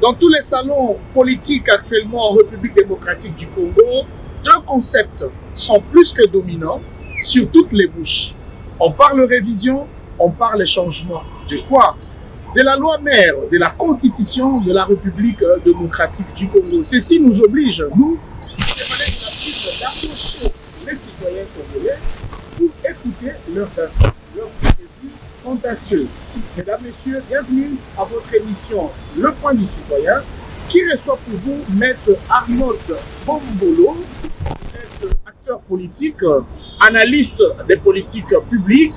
Dans tous les salons politiques actuellement en République démocratique du Congo, deux concepts sont plus que dominants sur toutes les bouches. On parle révision, on parle changement. De quoi? De la loi mère, de la constitution de la République démocratique du Congo. Ceci nous oblige, nous, d'approcher les citoyens congolais pour écouter leurs vue contagieuse. Mesdames, Messieurs, bienvenue à votre émission Le Point du Citoyen, qui reçoit pour vous Maître Arnold Bombolo, acteur politique, analyste des politiques publiques.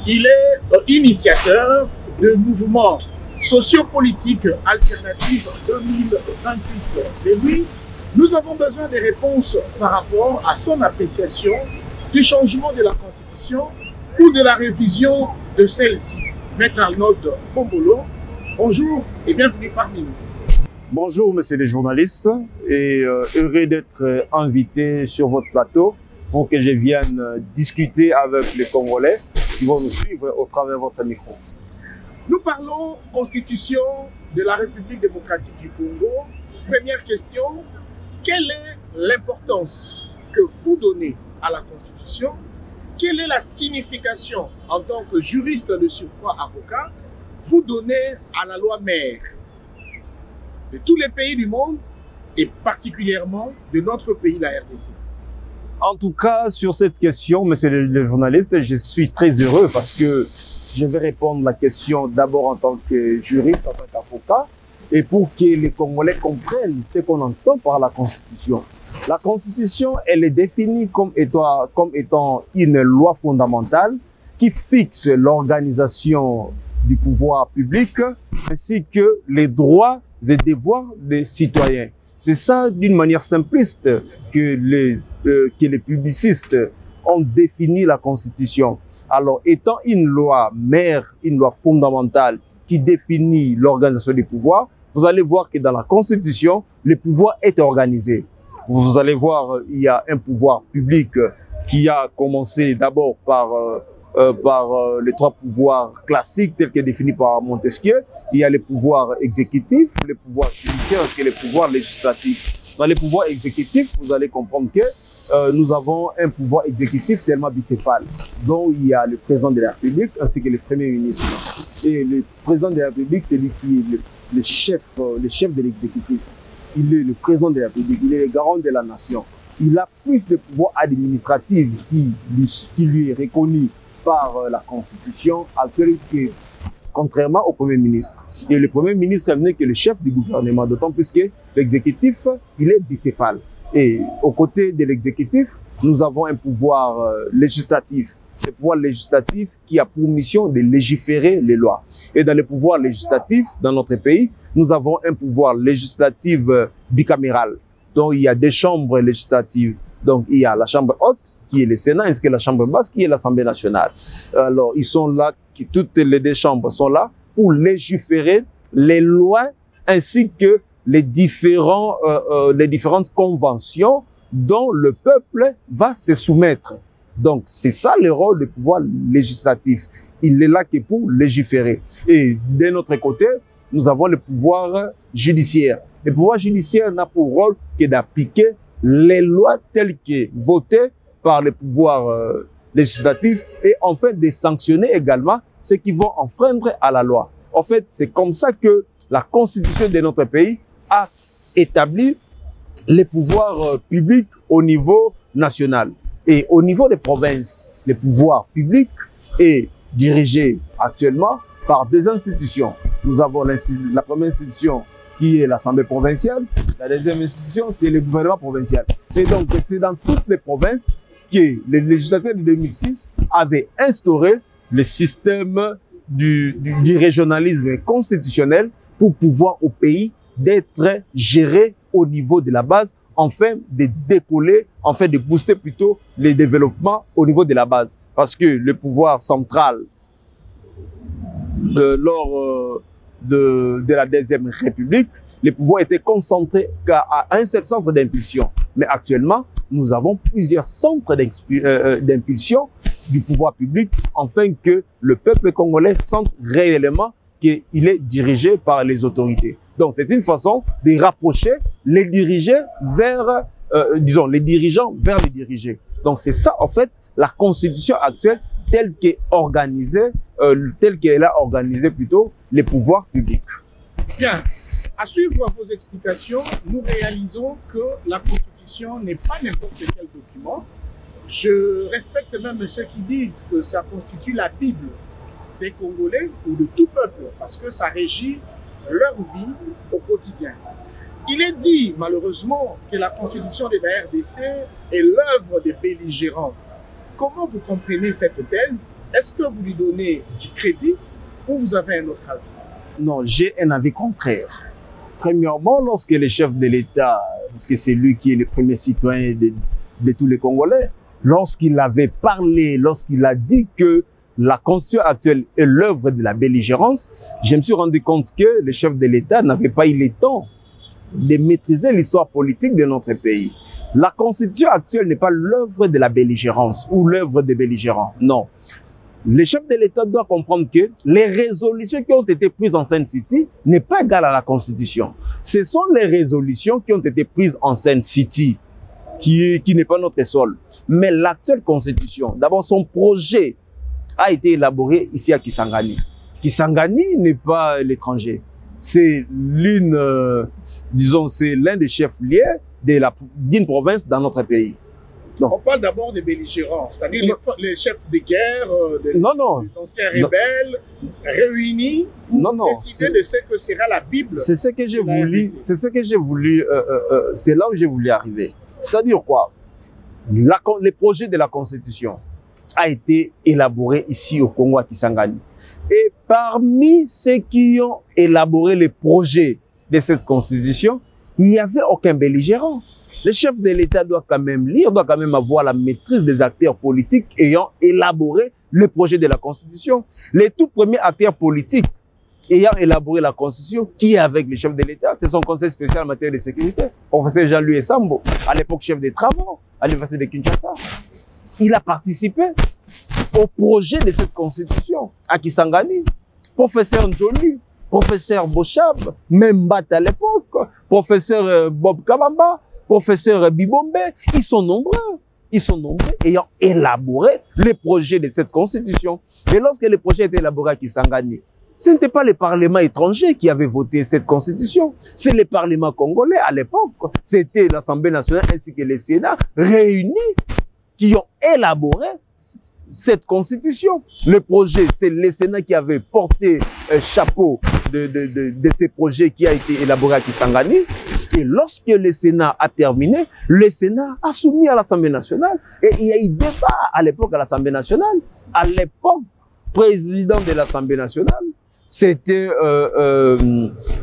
Il est initiateur de mouvements sociopolitiques alternatifs 2028. Et oui, nous avons besoin des réponses par rapport à son appréciation du changement de la Constitution ou de la révision de celle-ci. Maître Arnold Bombolo, bonjour et bienvenue parmi nous. Bonjour, messieurs les journalistes, et heureux d'être invité sur votre plateau pour que je vienne discuter avec les Congolais qui vont nous suivre au travers de votre micro. Nous parlons Constitution de la République démocratique du Congo. Première question, quelle est l'importance que vous donnez à la Constitution? Quelle est la signification en tant que juriste de surcroît avocat vous donnez à la loi mère de tous les pays du monde et particulièrement de notre pays, la RDC? En tout cas, sur cette question, monsieur le journaliste, je suis très heureux parce que je vais répondre à la question d'abord en tant que juriste, en tant qu'avocat, et pour que les Congolais comprennent ce qu'on entend par la Constitution. La Constitution, elle est définie comme étant une loi fondamentale qui fixe l'organisation du pouvoir public ainsi que les droits et devoirs des citoyens. C'est ça, d'une manière simpliste, que les publicistes ont défini la Constitution. Alors, étant une loi mère, une loi fondamentale qui définit l'organisation des pouvoirs, vous allez voir que dans la Constitution, le pouvoir est organisé. Vous allez voir, il y a un pouvoir public qui a commencé d'abord par les trois pouvoirs classiques tels que définis par Montesquieu. Il y a les pouvoirs exécutifs, les pouvoirs judiciaires et les pouvoirs législatifs. Dans les pouvoirs exécutifs, vous allez comprendre que nous avons un pouvoir exécutif tellement bicéphale, dont il y a le président de la République ainsi que le premier ministre. Et le président de la République, c'est lui qui est le chef de l'exécutif. Il est le président de la République, il est le garant de la nation. Il a plus de pouvoir administratif qui lui est reconnu par la Constitution actuelle que contrairement au Premier ministre. Et le Premier ministre n'est que le chef du gouvernement, d'autant plus que l'exécutif, il est bicéphale. Et aux côtés de l'exécutif, nous avons un pouvoir législatif. Le pouvoir législatif qui a pour mission de légiférer les lois. Et dans le pouvoir législatif, dans notre pays, nous avons un pouvoir législatif bicaméral. Donc il y a des chambres législatives. Donc il y a la chambre haute, qui est le Sénat, ainsi que la chambre basse, qui est l'Assemblée nationale. Alors ils sont là, toutes les deux chambres sont là pour légiférer les lois ainsi que les différentes conventions dont le peuple va se soumettre. Donc, c'est ça le rôle du pouvoir législatif. Il est là que pour légiférer. Et de notre côté, nous avons le pouvoir judiciaire. Le pouvoir judiciaire n'a pour rôle que d'appliquer les lois telles que votées par le pouvoir législatif et enfin de sanctionner également ceux qui vont enfreindre à la loi. En fait, c'est comme ça que la Constitution de notre pays a établi les pouvoirs publics au niveau national. Et au niveau des provinces, le pouvoir public est dirigé actuellement par deux institutions. Nous avons la première institution qui est l'Assemblée provinciale. La deuxième institution, c'est le gouvernement provincial. Et donc, c'est dans toutes les provinces que les législateurs de 2006 avaient instauré le système du régionalisme constitutionnel pour pouvoir au pays d'être géré au niveau de la base, afin de décoller, afin de booster plutôt les développements au niveau de la base. Parce que le pouvoir central, lors de la Deuxième République, les pouvoirs étaient concentrés à un seul centre d'impulsion. Mais actuellement, nous avons plusieurs centres d'impulsion du pouvoir public, afin que le peuple congolais sente réellement qu'il est dirigé par les autorités. Donc, c'est une façon de rapprocher les dirigés vers, disons, les dirigeants vers les dirigés. Donc, c'est ça, en fait, la constitution actuelle telle qu'elle a organisé plutôt les pouvoirs publics. Bien. À suivre vos explications, nous réalisons que la Constitution n'est pas n'importe quel document. Je respecte même ceux qui disent que ça constitue la Bible des Congolais ou de tout peuple, parce que ça régit leur vie au quotidien. Il est dit, malheureusement, que la Constitution de la RDC est l'œuvre des belligérants. Comment vous comprenez cette thèse? Est-ce que vous lui donnez du crédit ou vous avez un autre avis? Non, j'ai un avis contraire. Premièrement, lorsque le chef de l'État, parce que c'est lui qui est le premier citoyen de tous les Congolais, lorsqu'il avait parlé, lorsqu'il a dit que la Constitution actuelle est l'œuvre de la belligérance, je me suis rendu compte que le chef de l'État n'avait pas eu le temps de maîtriser l'histoire politique de notre pays. La Constitution actuelle n'est pas l'œuvre de la belligérance ou l'œuvre des belligérants, non. Le chef de l'État doit comprendre que les résolutions qui ont été prises en Seine-City n'est pas égale à la Constitution. Ce sont les résolutions qui ont été prises en Seine-City qui n'est pas notre sol. Mais l'actuelle Constitution, d'abord son projet a été élaboré ici à Kisangani. Kisangani n'est pas l'étranger. C'est disons, c'est l'un des chefs-lieux d'une province dans notre pays. Donc, on parle d'abord des belligérants, c'est-à-dire les chefs de guerre, les anciens rebelles réunis pour décider de ce que sera la Bible. C'est ce que j'ai voulu, c'est là où j'ai voulu arriver. C'est-à-dire quoi? Le projet de la Constitution a été élaboré ici au Congo à Kisangani. Et parmi ceux qui ont élaboré le projet de cette Constitution, il n'y avait aucun belligérant. Le chef de l'État doit quand même lire, doit quand même avoir la maîtrise des acteurs politiques ayant élaboré le projet de la Constitution. Les tout premiers acteurs politiques ayant élaboré la Constitution, qui est avec le chef de l'État, c'est son conseil spécial en matière de sécurité, professeur Jean-Louis Sambo, à l'époque chef des travaux à l'université de Kinshasa. Il a participé au projet de cette Constitution à Kisangani. Professeur Njoli, professeur Bochab, même Bat à l'époque, professeur Bob Kabamba, professeur Bibombe, ils sont nombreux ayant élaboré le projet de cette Constitution. Et lorsque le projet a été élaboré à Kisangani, ce n'était pas le Parlement étranger qui avait voté cette Constitution, c'est le Parlement congolais à l'époque. C'était l'Assemblée nationale ainsi que le Sénat réunis qui ont élaboré cette Constitution. Le projet, c'est le Sénat qui avait porté chapeau de ces projets qui a été élaboré à Kisangani. Et lorsque le Sénat a terminé, le Sénat a soumis à l'Assemblée nationale. Et il y a eu débat à l'époque à l'Assemblée nationale. À l'époque, président de l'Assemblée nationale, c'était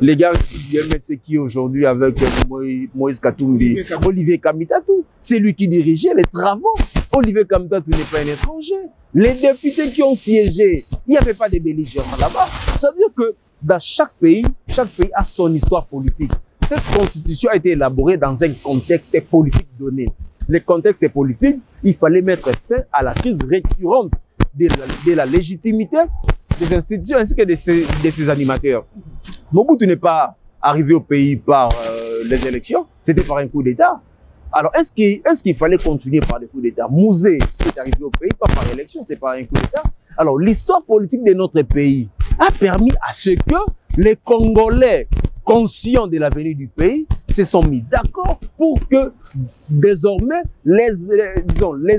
les gars qui aujourd'hui avec Moïse Katumbi, Olivier Kamitatou. C'est lui qui dirigeait les travaux. Olivier Kamitatou n'est pas un étranger. Les députés qui ont siégé, il n'y avait pas de belligérants là-bas. C'est-à-dire que dans chaque pays a son histoire politique. Cette constitution a été élaborée dans un contexte politique donné. Le contexte politique, il fallait mettre fin à la crise récurrente de la légitimité des institutions ainsi que de ses animateurs. Mobutu n'est pas arrivé au pays par les élections, c'était par un coup d'État. Alors, est-ce qu'il fallait continuer par des coups d'État? Mouzé est arrivé au pays pas par élection, c'est par un coup d'État. Alors, l'histoire politique de notre pays a permis à ce que les Congolais conscients de l'avenir du pays se sont mis d'accord pour que désormais les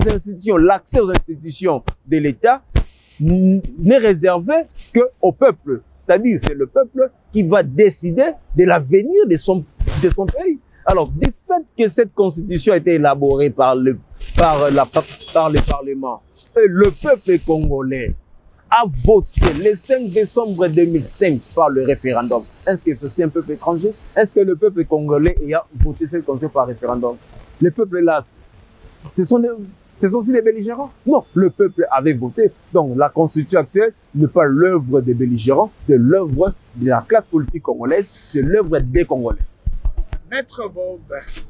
institutions, l'accès aux institutions de l'État n'est réservé qu'au peuple. C'est-à-dire c'est le peuple qui va décider de l'avenir de son pays. Alors, du fait que cette constitution a été élaborée par le Parlement et le peuple congolais a voté le 5 décembre 2005 par le référendum. Est-ce que c'est un peuple étranger? Est-ce que le peuple congolais a voté cette constitution par référendum? Le peuple là, ce sont aussi des belligérants? Non, le peuple avait voté. Donc la constitution actuelle n'est pas l'œuvre des belligérants, c'est l'œuvre de la classe politique congolaise, c'est l'œuvre des Congolais. Maître Bob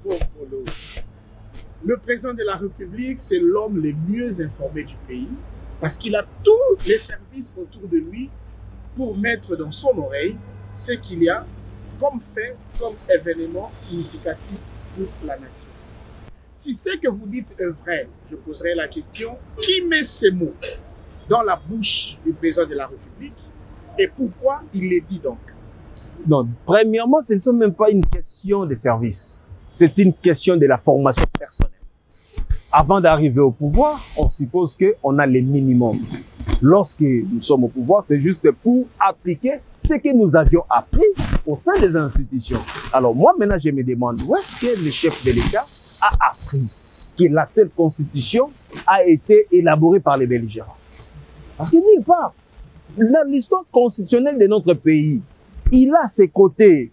Polo, le président de la République, c'est l'homme le mieux informé du pays parce qu'il a tous les services autour de lui pour mettre dans son oreille ce qu'il y a comme fait, comme événement significatif pour la nation. Si ce que vous dites est vrai, je poserai la question, qui met ces mots dans la bouche du président de la République et pourquoi il les dit donc? Non, premièrement, ce n'est même pas une question de service. C'est une question de la formation personnelle. Avant d'arriver au pouvoir, on suppose qu'on a les minimums. Lorsque nous sommes au pouvoir, c'est juste pour appliquer ce que nous avions appris au sein des institutions. Alors moi, maintenant, je me demande où est-ce que le chef de l'État a appris que la telle constitution a été élaborée par les belligérants. Parce que nulle part, dans l'histoire constitutionnelle de notre pays, il a à ses côtés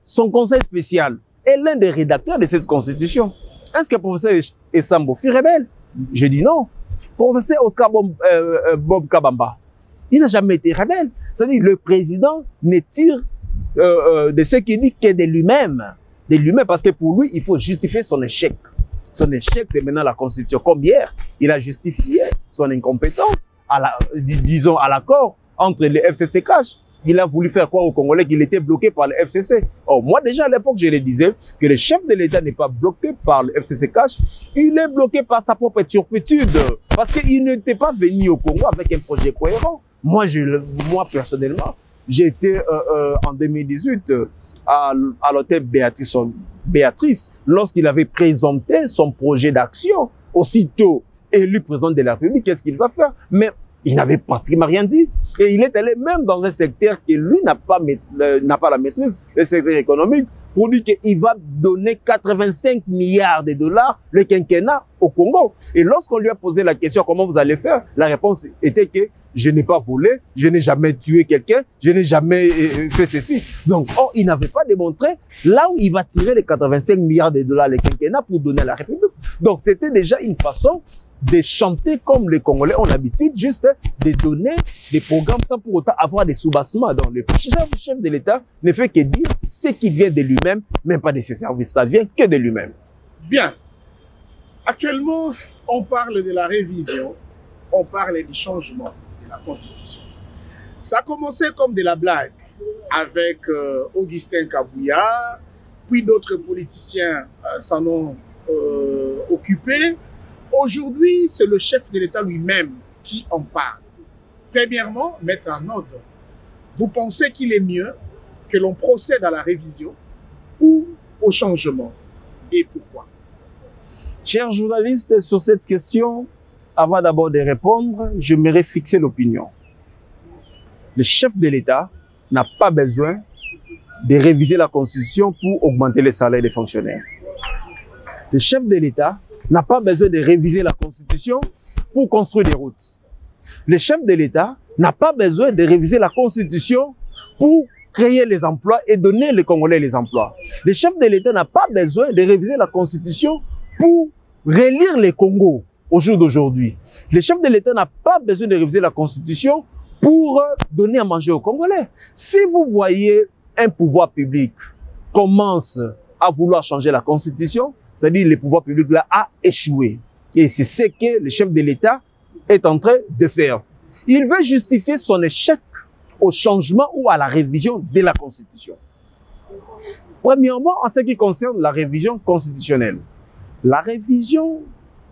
son conseil spécial est l'un des rédacteurs de cette constitution. Est-ce que le professeur Essambo fut rebelle? Je dis non. Professeur Oscar Bob Kabamba, il n'a jamais été rebelle. C'est-à-dire le président ne tire de ce qu'il dit que de lui-même. De lui-même, parce que pour lui, il faut justifier son échec. Son échec, c'est maintenant la Constitution. Comme hier, il a justifié son incompétence, disons, à l'accord entre les FCC-CACH. Il a voulu faire croire aux Congolais qu'il était bloqué par le FCC. Or, moi, déjà à l'époque, je le disais que le chef de l'État n'est pas bloqué par le FCC-CACH, il est bloqué par sa propre turpitude. Parce qu'il n'était pas venu au Congo avec un projet cohérent. Moi, personnellement, j'étais en 2018 à l'hôtel Béatrice, lorsqu'il avait présenté son projet d'action, aussitôt élu président de la République, qu'est-ce qu'il va faire? Mais il n'avait pratiquement rien dit. Et il est allé même dans un secteur que lui n'a pas la maîtrise, le secteur économique, pour dire qu'il va donner 85 milliards de dollars le quinquennat au Congo. Et lorsqu'on lui a posé la question comment vous allez faire, la réponse était que je n'ai pas volé, je n'ai jamais tué quelqu'un, je n'ai jamais fait ceci. Donc, il n'avait pas démontré là où il va tirer les 85 milliards de dollars le quinquennat pour donner à la République. Donc, c'était déjà une façon de chanter comme les Congolais ont l'habitude, juste de donner des programmes sans pour autant avoir des soubassements. Donc, le chef de l'État ne fait que dire ce qui vient de lui-même, même pas de ses services, ça vient que de lui-même. Bien. Actuellement, on parle de la révision, on parle du changement de la Constitution. Ça a commencé comme de la blague avec Augustin Kabouya, puis d'autres politiciens s'en ont occupé. Aujourd'hui, c'est le chef de l'État lui-même qui en parle. Premièrement, mettre en ordre. Vous pensez qu'il est mieux que l'on procède à la révision ou au changement? Et pourquoi? Chers journalistes, sur cette question, avant d'abord de répondre, j'aimerais fixer l'opinion. Le chef de l'État n'a pas besoin de réviser la Constitution pour augmenter les salaires des fonctionnaires. Le chef de l'État n'a pas besoin de réviser la Constitution pour construire des routes. Le chef de l'État n'a pas besoin de réviser la Constitution pour créer les emplois et donner les Congolais les emplois. Le chef de l'État n'a pas besoin de réviser la Constitution pour relire les Congos au jour d'aujourd'hui. Le chef de l'État n'a pas besoin de réviser la Constitution pour donner à manger aux Congolais. Si vous voyez un pouvoir public commence à vouloir changer la Constitution, c'est-à-dire le pouvoir public là a échoué. Et c'est ce que le chef de l'État est en train de faire. Il veut justifier son échec au changement ou à la révision de la Constitution. Premièrement, en ce qui concerne la révision constitutionnelle. La révision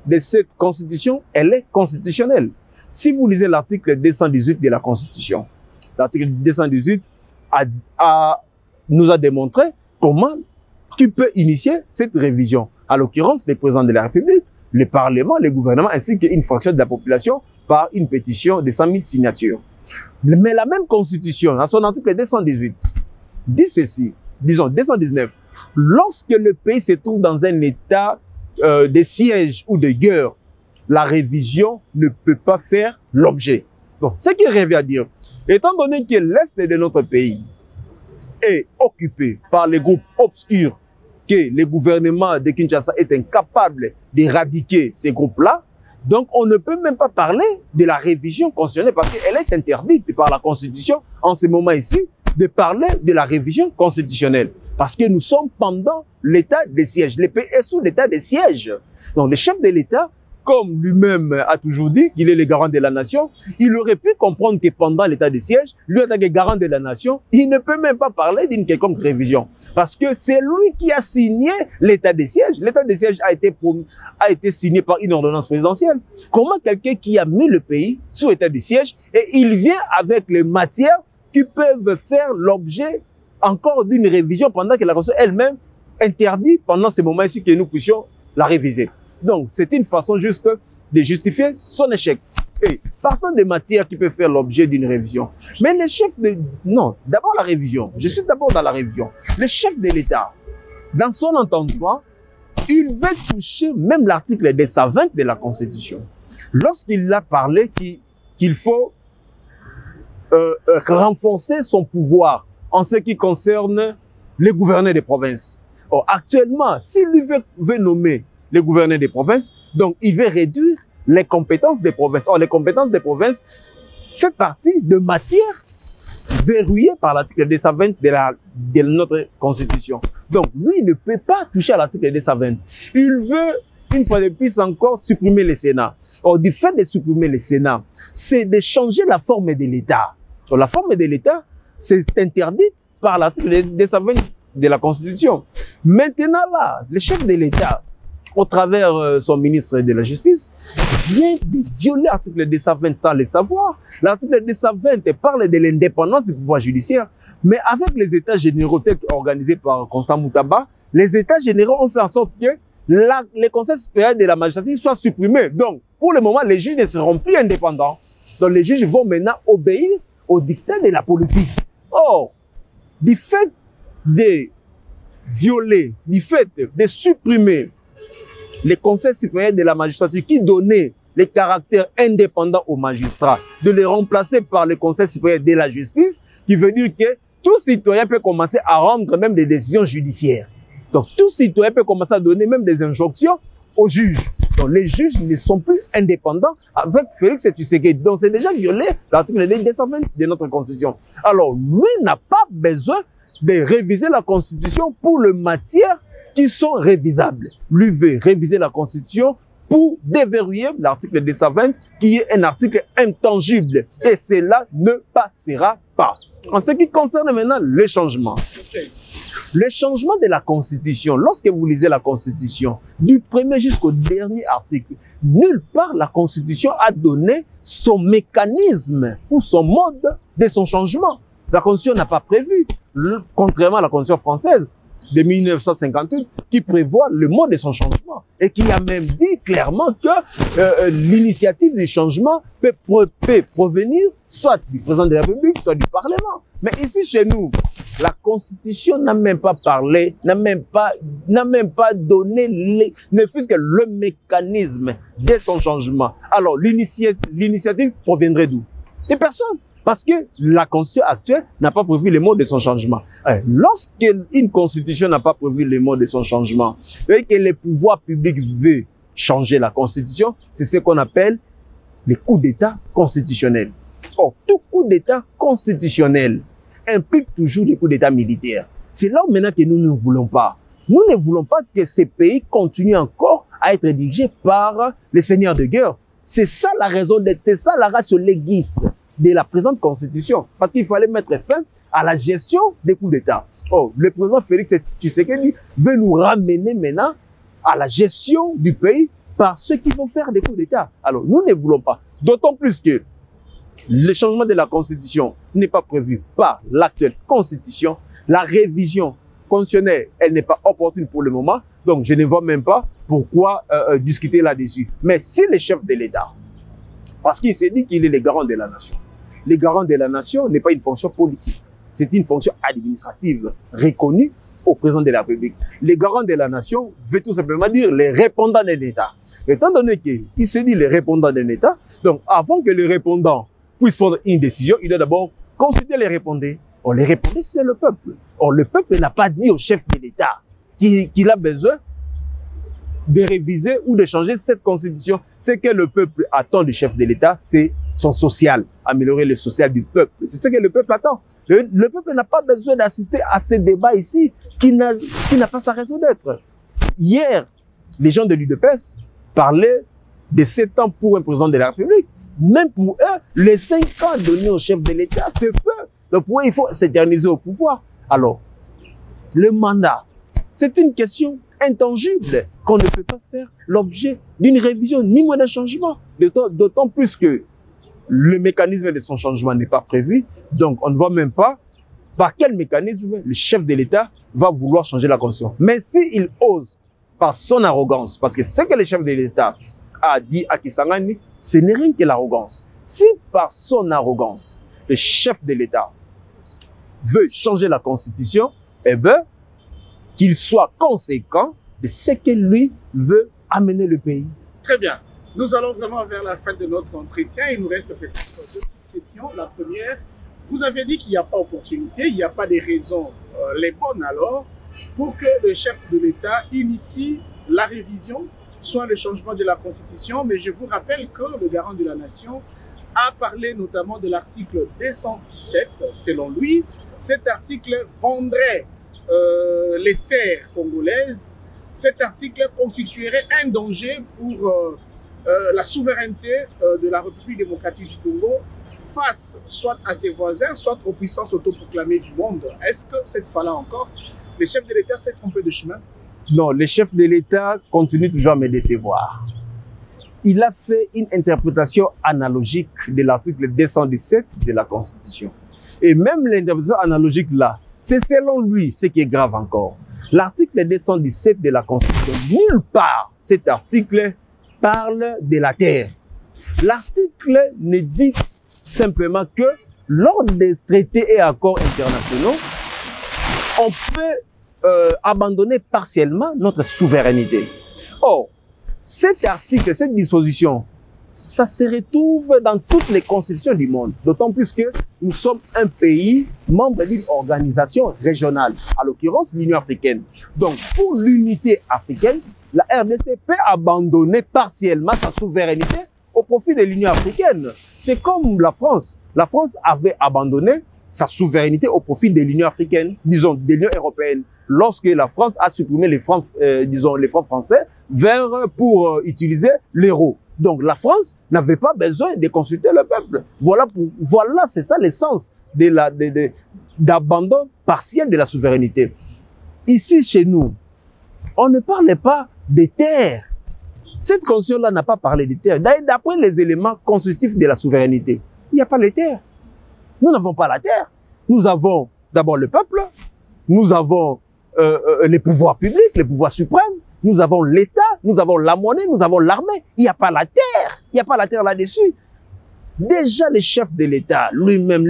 de cette Constitution, elle est constitutionnelle. Si vous lisez l'article 218 de la Constitution, l'article 218 nous a démontré comment tu peux initier cette révision. À l'occurrence, le président de la République, le Parlement, le gouvernement, ainsi qu'une fraction de la population par une pétition de 100 000 signatures. Mais la même Constitution, dans son article 218, dit ceci, disons 219, lorsque le pays se trouve dans un état de siège ou de guerre, la révision ne peut pas faire l'objet. Donc, ce qui revient à dire, étant donné que l'Est de notre pays est occupé par les groupes obscurs, que le gouvernement de Kinshasa est incapable d'éradiquer ces groupes-là, donc on ne peut même pas parler de la révision constitutionnelle parce qu'elle est interdite par la Constitution en ce moment ici de parler de la révision constitutionnelle. Parce que nous sommes pendant l'état de siège. Le pays est sous l'état de siège. Donc le chef de l'État comme lui-même a toujours dit qu'il est le garant de la nation, il aurait pu comprendre que pendant l'état de siège, lui en tant que garant de la nation, il ne peut même pas parler d'une quelconque révision. Parce que c'est lui qui a signé l'état de siège. L'état de siège a été signé par une ordonnance présidentielle. Comment quelqu'un qui a mis le pays sous état de siège et il vient avec les matières qui peuvent faire l'objet encore d'une révision pendant que la Constitution elle-même interdit pendant ces moments ici que nous puissions la réviser. Donc, c'est une façon juste de justifier son échec. Et partant des matières qui peuvent faire l'objet d'une révision. Mais les chefs de... Non, d'abord la révision. Je suis d'abord dans la révision. Le chef de l'État, dans son entendement, il veut toucher même l'article 220 de la Constitution. Lorsqu'il a parlé qu'il faut renforcer son pouvoir en ce qui concerne les gouverneurs des provinces. Or, actuellement, s'il lui veut nommer les gouverneurs des provinces, donc il veut réduire les compétences des provinces. Or, les compétences des provinces fait partie de matières verrouillées par l'article 220 de notre Constitution. Donc, lui, il ne peut pas toucher à l'article 220. Il veut, une fois de plus encore, supprimer le Sénat. Or, du fait de supprimer le Sénat, c'est de changer la forme de l'État. La forme de l'État, c'est interdite par l'article 220 de la Constitution. Maintenant, là, le chef de l'État, au travers son ministre de la Justice, vient de violer l'article 220 sans le savoir. L'article 220 parle de l'indépendance du pouvoir judiciaire. Mais avec les États généraux organisés par Constant Moutaba, les États généraux ont fait en sorte que les conseils supérieurs de la magistrature soient supprimés. Donc, pour le moment, les juges ne seront plus indépendants. Donc, les juges vont maintenant obéir au dictat de la politique. Or, du fait de violer, du fait de supprimer les conseils supérieurs de la magistrature qui donnaient les caractères indépendants aux magistrats, de les remplacer par le conseil supérieur de la justice, qui veut dire que tout citoyen peut commencer à rendre même des décisions judiciaires. Donc, tout citoyen peut commencer à donner même des injonctions aux juges. Donc, les juges ne sont plus indépendants avec Félix Tshisekedi. Donc, c'est déjà violé l'article 220 de notre Constitution. Alors, lui n'a pas besoin de réviser la Constitution pour les matières qui sont révisables. Lui veut réviser la Constitution pour déverrouiller l'article 220 qui est un article intangible. Et cela ne passera pas. En ce qui concerne maintenant le changement. Le changement de la Constitution, lorsque vous lisez la Constitution, du premier jusqu'au dernier article, nulle part la Constitution a donné son mécanisme ou son mode de son changement. La Constitution n'a pas prévu, contrairement à la Constitution française de 1958, qui prévoit le mode de son changement et qui a même dit clairement que l'initiative du changement peut provenir soit du président de la République, soit du Parlement. Mais ici, chez nous, la Constitution n'a même pas parlé, n'a même pas donné, ne fût-ce que le mécanisme de son changement. Alors, l'initiative proviendrait d'où? Des personnes. Parce que la Constitution actuelle n'a pas prévu le mode de son changement. Lorsqu'une Constitution n'a pas prévu le mode de son changement, et que le pouvoir public veut changer la Constitution, c'est ce qu'on appelle les coups d'État constitutionnels. Or, tout coup d'État constitutionnel implique toujours des coups d'État militaires. C'est là où maintenant que nous ne voulons pas. Nous ne voulons pas que ces pays continuent encore à être dirigés par les seigneurs de guerre. C'est ça la raison d'être, c'est ça la ratio legis de la présente Constitution. Parce qu'il fallait mettre fin à la gestion des coups d'État. Oh, le président Félix Tshisekedi veut nous ramener maintenant à la gestion du pays par ceux qui vont faire des coups d'État. Alors, nous ne voulons pas. D'autant plus que le changement de la Constitution n'est pas prévu par l'actuelle Constitution. La révision constitutionnelle, elle n'est pas opportune pour le moment. Donc, je ne vois même pas pourquoi discuter là-dessus. Mais si le chef de l'État, parce qu'il s'est dit qu'il est le garant de la nation, le garant de la nation n'est pas une fonction politique. C'est une fonction administrative reconnue au président de la République. Le garant de la nation veut tout simplement dire les répondants de l'État. Étant donné qu'il s'est dit les répondants de l'État, donc avant que le répondant puisse prendre une décision, il doit d'abord consulter les répondants. Or, les répondants, c'est le peuple. Or, le peuple n'a pas dit au chef de l'État qu'il a besoin de réviser ou de changer cette constitution. Ce que le peuple attend du chef de l'État, c'est son social, améliorer le social du peuple. C'est ce que le peuple attend. Le peuple n'a pas besoin d'assister à ces débats ici qui n'a pas sa raison d'être. Hier, les gens de l'UDPS parlaient de 7 ans pour un président de la République. Même pour eux, les 5 ans donnés au chef de l'État, c'est peu. Donc pour eux, il faut s'éterniser au pouvoir. Alors, le mandat, c'est une question intangible qu'on ne peut pas faire l'objet d'une révision ni moins d'un changement. D'autant plus que le mécanisme de son changement n'est pas prévu. Donc on ne voit même pas par quel mécanisme le chef de l'État va vouloir changer la Constitution. Mais s'il ose, par son arrogance, parce que ce que le chef de l'État a dit à Kisangani, ce n'est rien que l'arrogance. Si par son arrogance, le chef de l'État veut changer la Constitution, eh bien, qu'il soit conséquent de ce que lui veut amener le pays. Très bien. Nous allons vraiment vers la fin de notre entretien. Il nous reste peut-être 2 petites questions. La première, vous avez dit qu'il n'y a pas opportunité, il n'y a pas des raisons, les bonnes alors, pour que le chef de l'État initie la révision, soit le changement de la Constitution. Mais je vous rappelle que le garant de la nation a parlé notamment de l'article 217. Selon lui, cet article vendrait les terres congolaises. Cet article constituerait un danger pour la souveraineté de la République démocratique du Congo face soit à ses voisins, soit aux puissances autoproclamées du monde. Est-ce que cette fois-là encore, le chef de l'État s'est trompé de chemin? Non, le chef de l'État continue toujours à me décevoir. Il a fait une interprétation analogique de l'article 217 de la Constitution. Et même l'interprétation analogique là, c'est selon lui ce qui est grave encore. L'article 217 de la Constitution, nulle part cet article parle de la terre. L'article ne dit simplement que lors des traités et accords internationaux, on peut abandonner partiellement notre souveraineté. Or, cet article, cette disposition, ça se retrouve dans toutes les constitutions du monde. D'autant plus que nous sommes un pays membre d'une organisation régionale, à l'occurrence l'Union africaine. Donc, pour l'unité africaine, la RDC peut abandonner partiellement sa souveraineté au profit de l'Union africaine. C'est comme la France. La France avait abandonné sa souveraineté au profit de l'Union africaine, disons de l'Union européenne, lorsque la France a supprimé les francs, les francs français pour utiliser l'euro. Donc la France n'avait pas besoin de consulter le peuple. Voilà, c'est ça l'essence d'abandon partiel de la souveraineté. Ici, chez nous, on ne parlait pas des terres. Cette constitution-là n'a pas parlé des terres. D'après les éléments constitutifs de la souveraineté, il n'y a pas les terres. Nous n'avons pas la terre. Nous avons d'abord le peuple, nous avons les pouvoirs publics, les pouvoirs suprêmes, nous avons l'État, nous avons la monnaie, nous avons l'armée. Il n'y a pas la terre. Il n'y a pas la terre là-dessus. Déjà, le chef de l'État, lui-même,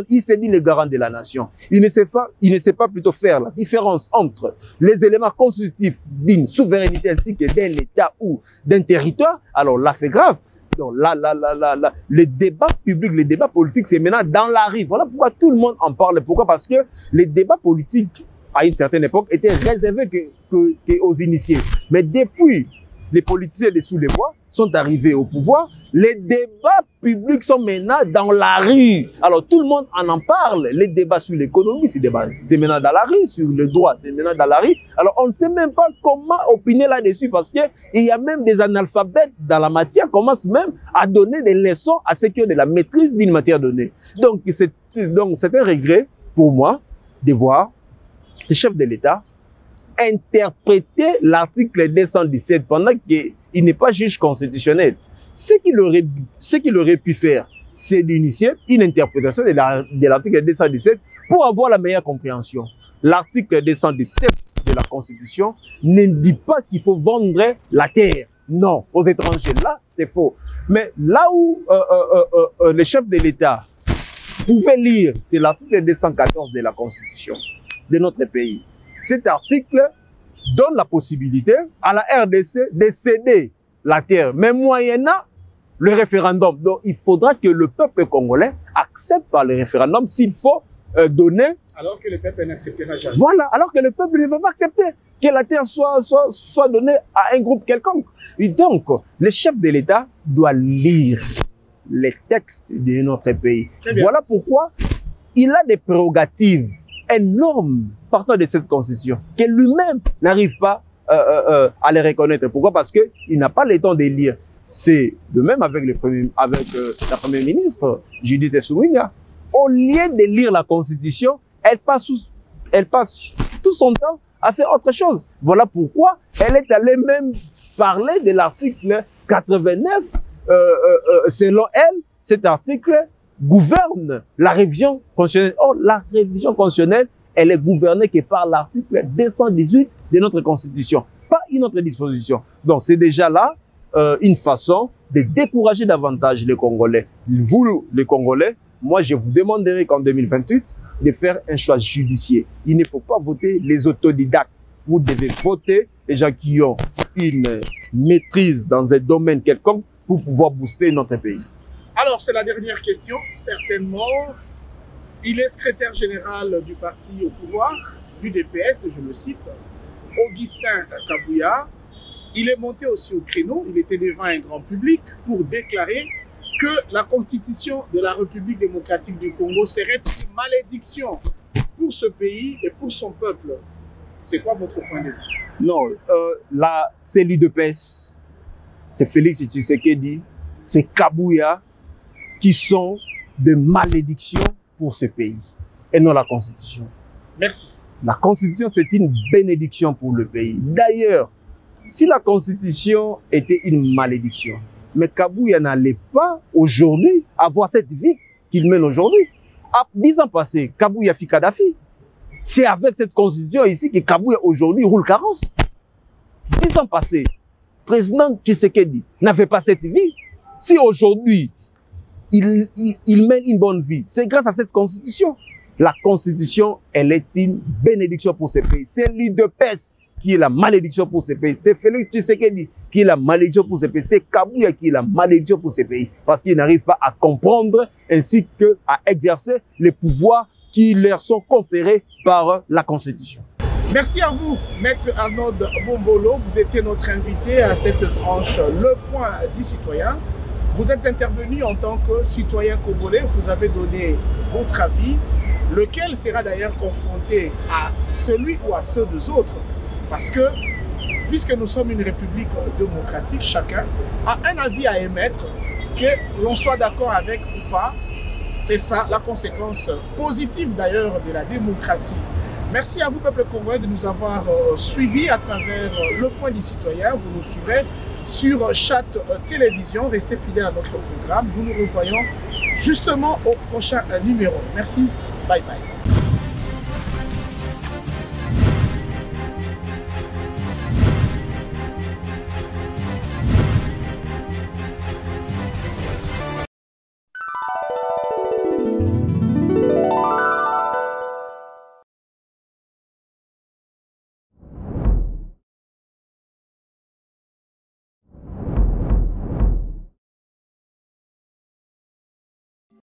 il s'est dit le garant de la nation. Il ne sait pas plutôt faire la différence entre les éléments constitutifs d'une souveraineté ainsi que d'un État ou d'un territoire. Alors là, c'est grave. Donc là, le débat public, le débat politique, c'est maintenant dans la rue. Voilà pourquoi tout le monde en parle. Pourquoi? Parce que les débats politiques, à une certaine époque, étaient réservés aux initiés. Mais depuis les politiciens dessous les bois sont arrivés au pouvoir, les débats publics sont maintenant dans la rue. Alors tout le monde en parle. Les débats sur l'économie, c'est maintenant dans la rue, sur le droit, c'est maintenant dans la rue. Alors on ne sait même pas comment opiner là-dessus parce qu'il y a même des analphabètes dans la matière, commencent même à donner des leçons à ceux qui ont de la maîtrise d'une matière donnée. Donc c'est un regret pour moi de voir le chef de l'État interpréter l'article 217 pendant qu'il n'est pas juge constitutionnel. Ce qu'il aurait pu faire, c'est d'initier une interprétation de l'article 217 pour avoir la meilleure compréhension. L'article 217 de la Constitution ne dit pas qu'il faut vendre la terre. Non, aux étrangers. Là, c'est faux. Mais là où le chef de l'État pouvait lire, c'est l'article 214 de la Constitution de notre pays. Cet article donne la possibilité à la RDC de céder la terre, mais moyennant le référendum. Donc, il faudra que le peuple congolais accepte par le référendum s'il faut donner. Alors que le peuple n'acceptera jamais. Voilà, alors que le peuple ne va pas accepter que la terre soit donnée à un groupe quelconque. Et donc, le chef de l'État doit lire les textes de notre pays. Voilà pourquoi il a des prérogatives énormes partant de cette constitution, que lui-même n'arrive pas à les reconnaître. Pourquoi? Parce qu'il n'a pas le temps de lire. C'est de même avec, la première ministre, Judith Suminwa. Au lieu de lire la Constitution, elle passe tout son temps à faire autre chose. Voilà pourquoi elle est allée même parler de l'article 89. Selon elle, cet article gouverne la révision constitutionnelle. Or, la révision constitutionnelle, elle est gouvernée que par l'article 218 de notre Constitution, pas une autre disposition. Donc, c'est déjà là une façon de décourager davantage les Congolais. Vous, les Congolais, moi, je vous demanderai qu'en 2028, de faire un choix judiciaire. Il ne faut pas voter les autodidactes. Vous devez voter les gens qui ont une maîtrise dans un domaine quelconque pour pouvoir booster notre pays. Alors, c'est la dernière question, certainement. Il est secrétaire général du parti au pouvoir, du DPS, je le cite, Augustin Kabouya. Il est monté aussi au créneau, il était devant un grand public pour déclarer que la constitution de la République démocratique du Congo serait une malédiction pour ce pays et pour son peuple. C'est quoi votre point de vue? Non, là, c'est l'UDPS, c'est Félix Tshisekedi, c'est Kabouya qui sont des malédictions pour ce pays et non la Constitution. Merci. La Constitution, c'est une bénédiction pour le pays. D'ailleurs, si la Constitution était une malédiction, mais Kabouya n'allait pas aujourd'hui avoir cette vie qu'il mène aujourd'hui. À 10 ans passés, Kabouya fit Kadhafi. C'est avec cette constitution ici que Kabouya aujourd'hui roule carrosse. 10 ans passés, président Tshisekedi n'avait pas cette vie. Si aujourd'hui, il mène une bonne vie, c'est grâce à cette constitution. La constitution, elle est une bénédiction pour ce pays. C'est l'UDPS qui est la malédiction pour ce pays. C'est Félix Tshisekedi qui est la malédiction pour ce pays. C'est Kabouya qui est la malédiction pour ce pays. Parce qu'il n'arrive pas à comprendre ainsi qu'à exercer les pouvoirs qui leur sont conférés par la Constitution. Merci à vous, Maître Arnaud Bombolo. Vous étiez notre invité à cette tranche Le Point du Citoyen. Vous êtes intervenu en tant que citoyen congolais. Vous avez donné votre avis, lequel sera d'ailleurs confronté à celui ou à ceux des autres. Parce que, puisque nous sommes une république démocratique, chacun a un avis à émettre, que l'on soit d'accord avec ou pas. C'est ça la conséquence positive d'ailleurs de la démocratie. Merci à vous, peuple congolais, de nous avoir suivis à travers Le Point du Citoyen. Vous nous suivez sur Chat Télévision. Restez fidèles à notre programme. Nous nous revoyons justement au prochain numéro. Merci. Bye bye.